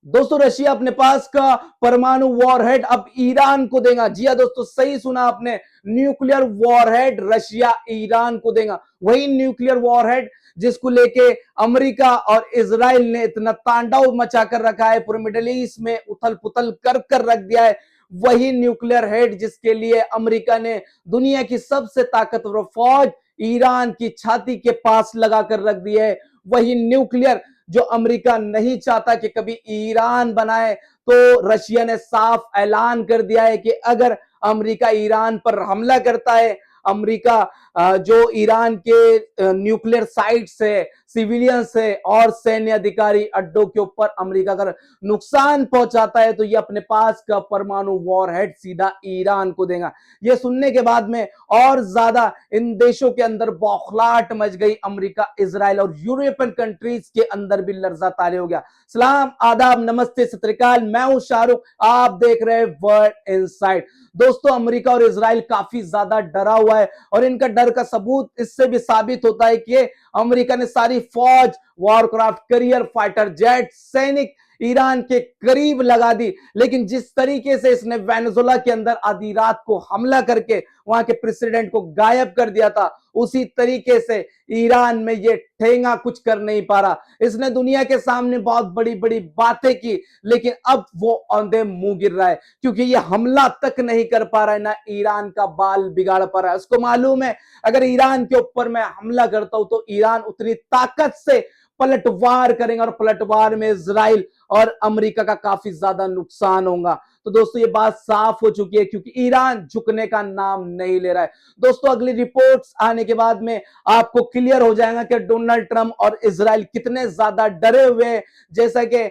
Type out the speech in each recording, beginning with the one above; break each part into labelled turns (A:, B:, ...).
A: दोस्तों रशिया अपने पास का परमाणु वॉरहेड अब ईरान को देगा। जी हां दोस्तों, सही सुना आपने, न्यूक्लियर वॉरहेड रशिया ईरान को देगा। वही न्यूक्लियर वॉरहेड जिसको लेके अमेरिका और इजराइल ने इतना तांडव मचा कर रखा है, पूरे मिडिल ईस्ट में उथल पुथल कर रख दिया है। वही न्यूक्लियर हेड जिसके लिए अमेरिका ने दुनिया की सबसे ताकतवर फौज ईरान की छाती के पास लगा कर रख दी है। वही न्यूक्लियर जो अमेरिका नहीं चाहता कि कभी ईरान बनाए, तो रशिया ने साफ ऐलान कर दिया है कि अगर अमेरिका ईरान पर हमला करता है, अमेरिका जो ईरान के न्यूक्लियर साइट से सिविलियन से और सैन्य अधिकारी अड्डों के ऊपर अमेरिका अगर नुकसान पहुंचाता है, तो ये अपने पास का परमाणु वॉरहेड सीधा ईरान को देगा। ये सुनने के बाद में और ज्यादा इन देशों के अंदर बौखलाहट मच गई। अमेरिका, इजराइल और यूरोपियन कंट्रीज के अंदर भी लर्जा तारी हो गया। सलाम, आदाब, नमस्ते, सत श्री अकाल। मैं हूं शाहरुख, आप देख रहे हैं वर्ल्ड इनसाइड। दोस्तों अमेरिका और इजराइल काफी ज्यादा डरा हुआ है और इनका डर का सबूत इससे भी साबित होता है कि अमेरिका ने सारी फौज, वॉरक्राफ्ट करियर, फाइटर जेट, सैनिक ईरान के करीब लगा दी। लेकिन जिस तरीके से इसने वेनेजुएला के अंदर आधी रात को हमला करके वहां के प्रेसिडेंट को गायब कर दिया था, उसी तरीके से ईरान में ये ठेंगा कुछ कर नहीं पा रहा। इसने दुनिया के सामने बहुत बड़ी बड़ी बातें की, लेकिन अब वो औंधे मुंह गिर रहा है, क्योंकि ये हमला तक नहीं कर पा रहा है, ना ईरान का बाल बिगाड़ पा रहा है। उसको मालूम है अगर ईरान के ऊपर मैं हमला करता हूं तो ईरान उतनी ताकत से पलटवार करेंगे और पलटवार में इजराइल और अमेरिका का काफी ज्यादा नुकसान होगा। तो दोस्तों ये बात साफ हो चुकी है, क्योंकि ईरान झुकने का नाम नहीं ले रहा है। दोस्तों अगली रिपोर्ट्स आने के बाद में आपको क्लियर हो जाएगा कि डोनाल्ड ट्रंप और इजराइल कितने ज्यादा डरे हुए हैं। जैसा कि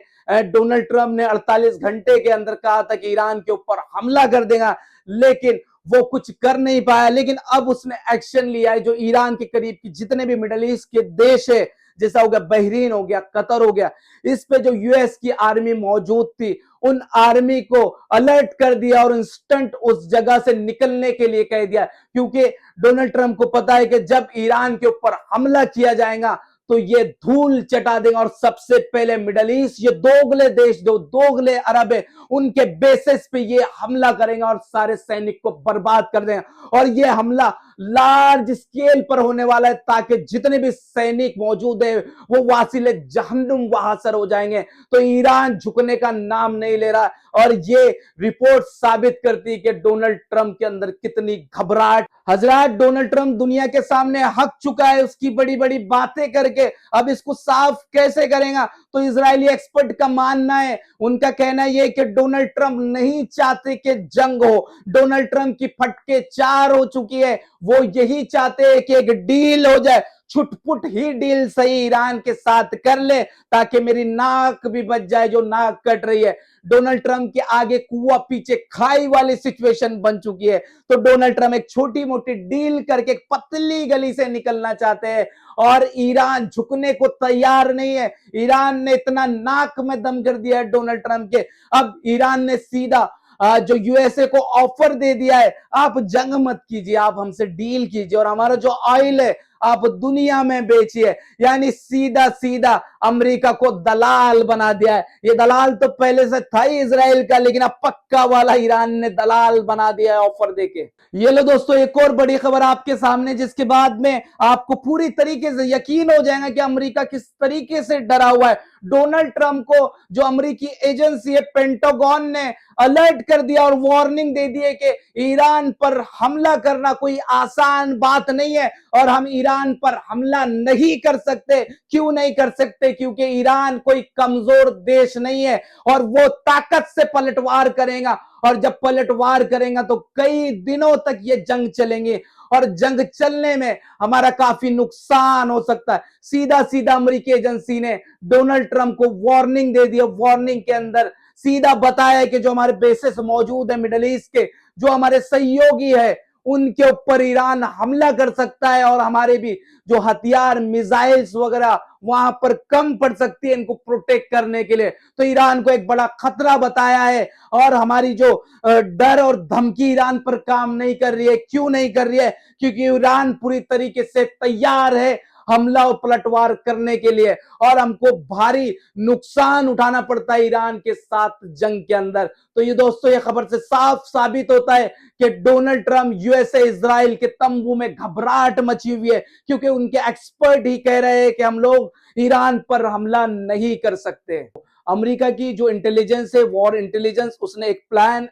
A: डोनाल्ड ट्रंप ने 48 घंटे के अंदर कहा था कि ईरान के ऊपर हमला कर देगा, लेकिन वो कुछ कर नहीं पाया। लेकिन अब उसने एक्शन लिया है। जो ईरान के करीब की जितने भी मिडिल ईस्ट के देश है, जैसा हो गया बहरीन, हो गया कतर, हो गया, इस पे जो यूएस की आर्मी मौजूद थी, उन आर्मी को अलर्ट कर दिया और इंस्टेंट उस जगह से निकलने के लिए कह दिया, क्योंकि डोनाल्ड ट्रंप को पता है कि जब ईरान के ऊपर हमला किया जाएगा तो ये धूल चटा देंगे और सबसे पहले मिडल ईस्ट, ये दोगले देश, जो दोगले अरब है, उनके बेसिस पे ये हमला करेंगे और सारे सैनिक को बर्बाद कर देंगे। और ये हमला लार्ज स्केल पर होने वाला है, ताकि जितने भी सैनिक मौजूद है वो वासिले जहन्नुम वहासर हो जाएंगे। तो ईरान झुकने का नाम नहीं ले रहा, और ये रिपोर्ट साबित करती है कि डोनाल्ड ट्रंप के अंदर कितनी घबराहट। हजरात, डोनाल्ड ट्रंप दुनिया के सामने हक चुका है उसकी बड़ी बड़ी बातें करके। अब इसको साफ कैसे करेगा? तो इजरायली एक्सपर्ट का मानना है, उनका कहना यह कि डोनाल्ड ट्रंप नहीं चाहते कि जंग हो। डोनाल्ड ट्रंप की फटके चार हो चुकी है। वो यही चाहते हैं कि एक डील हो जाए, छुटपुट ही डील सही, ईरान के साथ कर ले ताकि मेरी नाक भी बच जाए जो नाक कट रही है। डोनाल्ड ट्रंप के आगे कुआं पीछे खाई वाली सिचुएशन बन चुकी है। तो डोनाल्ड ट्रंप एक छोटी मोटी डील करके एक पतली गली से निकलना चाहते हैं, और ईरान झुकने को तैयार नहीं है। ईरान ने इतना नाक में दम कर दिया है डोनाल्ड ट्रंप के। अब ईरान ने सीधा जो यूएसए को ऑफर दे दिया है, आप जंग मत कीजिए, आप हमसे डील कीजिए और हमारा जो ऑयल है आप दुनिया में बेचिए। यानी सीधा सीधा अमेरिका को दलाल बना दिया है। ये दलाल तो पहले से था ही इजराइल का, लेकिन अब पक्का वाला ईरान ने दलाल बना दिया है ऑफर देके। ये लो दोस्तों एक और बड़ी खबर आपके सामने, जिसके बाद में आपको पूरी तरीके से यकीन हो जाएगा कि अमेरिका किस तरीके से डरा हुआ है। डोनाल्ड ट्रंप को जो अमेरिकी एजेंसी है पेंटागन ने अलर्ट कर दिया और वार्निंग दे दी है कि ईरान पर हमला करना कोई आसान बात नहीं है, और हम ईरान पर हमला नहीं कर सकते। क्यों नहीं कर सकते? क्योंकि ईरान कोई कमजोर देश नहीं है और वो ताकत से पलटवार करेगा, और जब पलटवार करेगा तो कई दिनों तक ये जंग चलेंगे, और जंग चलने में हमारा काफी नुकसान हो सकता है। सीधा सीधा अमेरिकी एजेंसी ने डोनाल्ड ट्रंप को वार्निंग दे दी। वार्निंग के अंदर सीधा बताया कि जो हमारे बेसिस मौजूद है मिडिल ईस्ट के, जो हमारे सहयोगी है, उनके ऊपर ईरान हमला कर सकता है, और हमारे भी जो हथियार, मिसाइल्स वगैरह वहां पर कम पड़ सकती है इनको प्रोटेक्ट करने के लिए। तो ईरान को एक बड़ा खतरा बताया है, और हमारी जो डर और धमकी ईरान पर काम नहीं कर रही है। क्यों नहीं कर रही है? क्योंकि ईरान पूरी तरीके से तैयार है हमला और पलटवार करने के लिए, और हमको भारी नुकसान उठाना पड़ता है ईरान के साथ जंग के अंदर। तो ये दोस्तों ये खबर से साफ साबित होता है कि डोनाल्ड ट्रंप यूएसए इजराइल के तंबू में घबराहट मची हुई है, क्योंकि उनके एक्सपर्ट ही कह रहे हैं कि हम लोग ईरान पर हमला नहीं कर सकते। अमेरिका की जो इंटेलिजेंस है, वॉर इंटेलिजेंस, उसने एक प्लान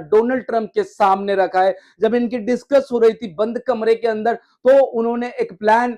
A: डोनाल्ड ट्रंप के सामने रखा है। जब इनकी डिस्कस हो रही थी बंद कमरे के अंदर, तो उन्होंने एक प्लान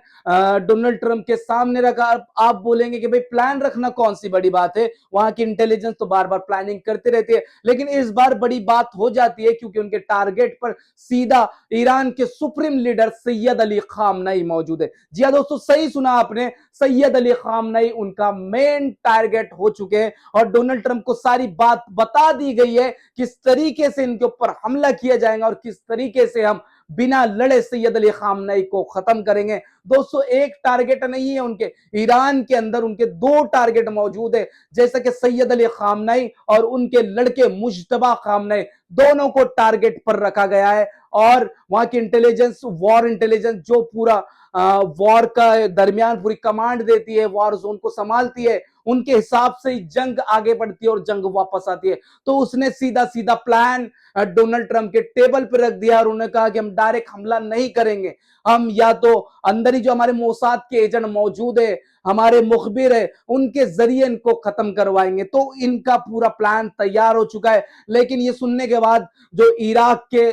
A: डोनाल्ड ट्रंप के सामने रखा। आप बोलेंगे कि भाई प्लान रखना कौन सी बड़ी बात है, वहां की इंटेलिजेंस तो बार बार प्लानिंग करती रहती है, लेकिन इस बार बड़ी बात हो जाती है क्योंकि उनके टारगेट पर सीधा ईरान के supreme leader Syed Ali Khamenei मौजूद है। जी हाँ दोस्तों, सही सुना आपने, सैयद अली खामनेई उनका मेन टारगेट हो चुके हैं, और डोनाल्ड ट्रंप को सारी बात बता दी गई है किस तरीके से इनके ऊपर हमला किया जाएगा और किस तरीके से हम बिना लड़े सैयद अली खामनेई को खत्म करेंगे। दोस्तों एक टारगेट नहीं है उनके, ईरान के अंदर उनके दो टारगेट मौजूद है, जैसा कि सैयद अली खामनेई और उनके लड़के मुज्तबा खामनेई, दोनों को टारगेट पर रखा गया है। और वहां की इंटेलिजेंस, वॉर इंटेलिजेंस, जो पूरा वॉर का दरमियान पूरी कमांड देती है, वॉर जोन को संभालती है, उनके हिसाब से ही जंग आगे बढ़ती है और जंग वापस आती है। तो उसने सीधा सीधा प्लान डोनाल्ड ट्रंप के टेबल पर रख दिया और उन्होंने कहा कि हम डायरेक्ट हमला नहीं करेंगे, हम या तो अंदर ही जो हमारे मोसाद के एजेंट मौजूद है, हमारे मुखबिर है, उनके जरिए इनको खत्म करवाएंगे। तो इनका पूरा प्लान तैयार हो चुका है। लेकिन ये सुनने के बाद जो इराक के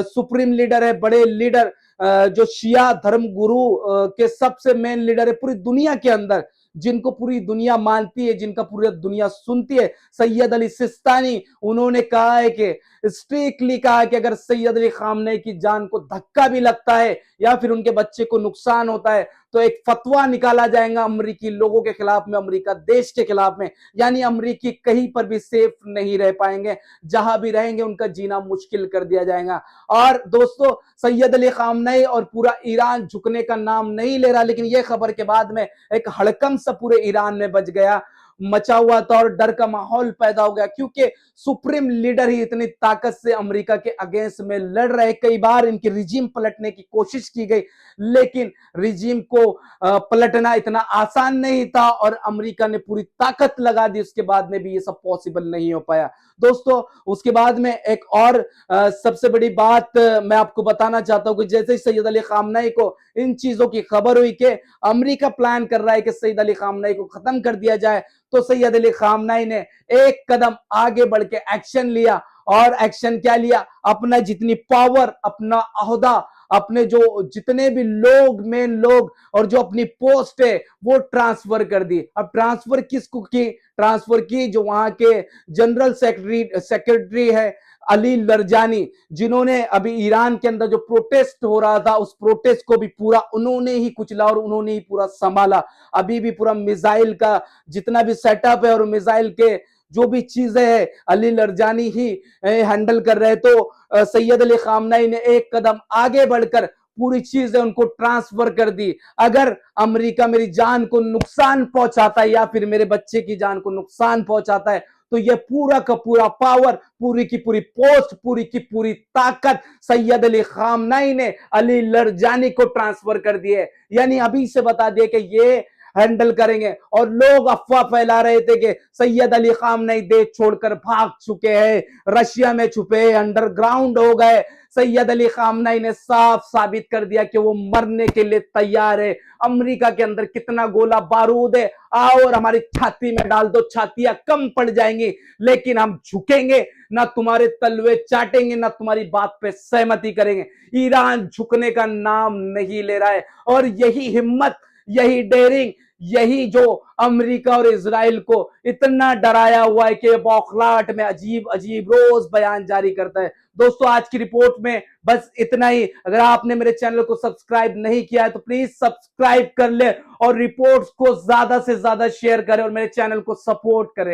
A: सुप्रीम लीडर है, बड़े लीडर, जो शिया धर्म गुरु के सबसे मेन लीडर है पूरी दुनिया के अंदर, जिनको पूरी दुनिया मानती है, जिनका पूरी दुनिया सुनती है, सैयद अली सिस्तानी, उन्होंने कहा है कि स्ट्रिक्टली कहा है कि अगर सैयद अली खामनेई की जान को धक्का भी लगता है या फिर उनके बच्चे को नुकसान होता है, तो एक फतवा निकाला जाएगा अमरीकी लोगों के खिलाफ में, अमरीका देश के खिलाफ में। यानी अमरीकी कहीं पर भी सेफ नहीं रह पाएंगे, जहां भी रहेंगे उनका जीना मुश्किल कर दिया जाएगा। और दोस्तों सैयद अली खामनेई और पूरा ईरान झुकने का नाम नहीं ले रहा, लेकिन यह खबर के बाद में एक हड़कंप सा पूरे ईरान में बच गया, मचा हुआ था और डर का माहौल पैदा हो गया, क्योंकि सुप्रीम लीडर ही इतनी ताकत से अमेरिका के अगेंस्ट में लड़ रहे। कई बार इनकी रिजीम पलटने की कोशिश की गई, लेकिन रिजीम को पलटना इतना आसान नहीं था और अमेरिका ने पूरी ताकत लगा दी, उसके बाद में भी ये सब पॉसिबल नहीं हो पाया। दोस्तों उसके बाद में एक और सबसे बड़ी बात मैं आपको बताना चाहता हूं कि जैसे ही सैयद अली खामनेई को इन चीजों की खबर हुई कि अमेरिका प्लान कर रहा है कि सैयद अली खामनेई को खत्म कर दिया जाए, तो सैयद अली खामनेई ने एक कदम आगे बढ़ के एक्शन लिया। और एक्शन क्या लिया? अपना जितनी पावर, अपना अहदा, अपने जो जितने भी लोग, मेन लोग, और जो अपनी पोस्ट है वो ट्रांसफर कर दी। अब ट्रांसफर किसको की? ट्रांसफर की जो वहां के जनरल सेक्रेटरी है अली लरजानी, जिन्होंने अभी ईरान के अंदर जो प्रोटेस्ट हो रहा था उस प्रोटेस्ट को भी पूरा उन्होंने ही कुचला और उन्होंने ही पूरा संभाला। अभी भी पूरा मिसाइल का जितना भी सेटअप है और मिसाइल के जो भी चीजें हैं अली लरजानी ही हैंडल कर रहे। तो सैयद अली खामनेई ने एक कदम आगे बढ़कर पूरी चीजें उनको ट्रांसफर कर दी। अगर अमेरिका मेरी जान को नुकसान पहुंचाता है या फिर मेरे बच्चे की जान को नुकसान पहुंचाता है, तो यह पूरा का पूरा पावर, पूरी की पूरी पोस्ट, पूरी की पूरी ताकत सैयद अली खामनेई ने अली लरजानी को ट्रांसफर कर दी है। यानी अभी से बता दिए कि ये हैंडल करेंगे। और लोग अफवाह फैला रहे थे कि सैयद अली खामनेई देश छोड़कर भाग चुके हैं, रशिया में छुपे, अंडरग्राउंड हो गए। सैयद अली खामनेई ने साफ साबित कर दिया कि वो मरने के लिए तैयार है। अमेरिका के अंदर कितना गोला बारूद है, आओ और हमारी छाती में डाल दो, छातियां कम पड़ जाएंगी, लेकिन हम झुकेंगे ना, तुम्हारे तलवे चाटेंगे ना, तुम्हारी बात पे सहमति करेंगे। ईरान झुकने का नाम नहीं ले रहा है। और यही हिम्मत, यही डेयरिंग, यही जो अमेरिका और इजराइल को इतना डराया हुआ है कि बौखलाहट में अजीब अजीब रोज बयान जारी करता है। दोस्तों आज की रिपोर्ट में बस इतना ही। अगर आपने मेरे चैनल को सब्सक्राइब नहीं किया है तो प्लीज सब्सक्राइब कर ले और रिपोर्ट्स को ज्यादा से ज्यादा शेयर करें और मेरे चैनल को सपोर्ट करें।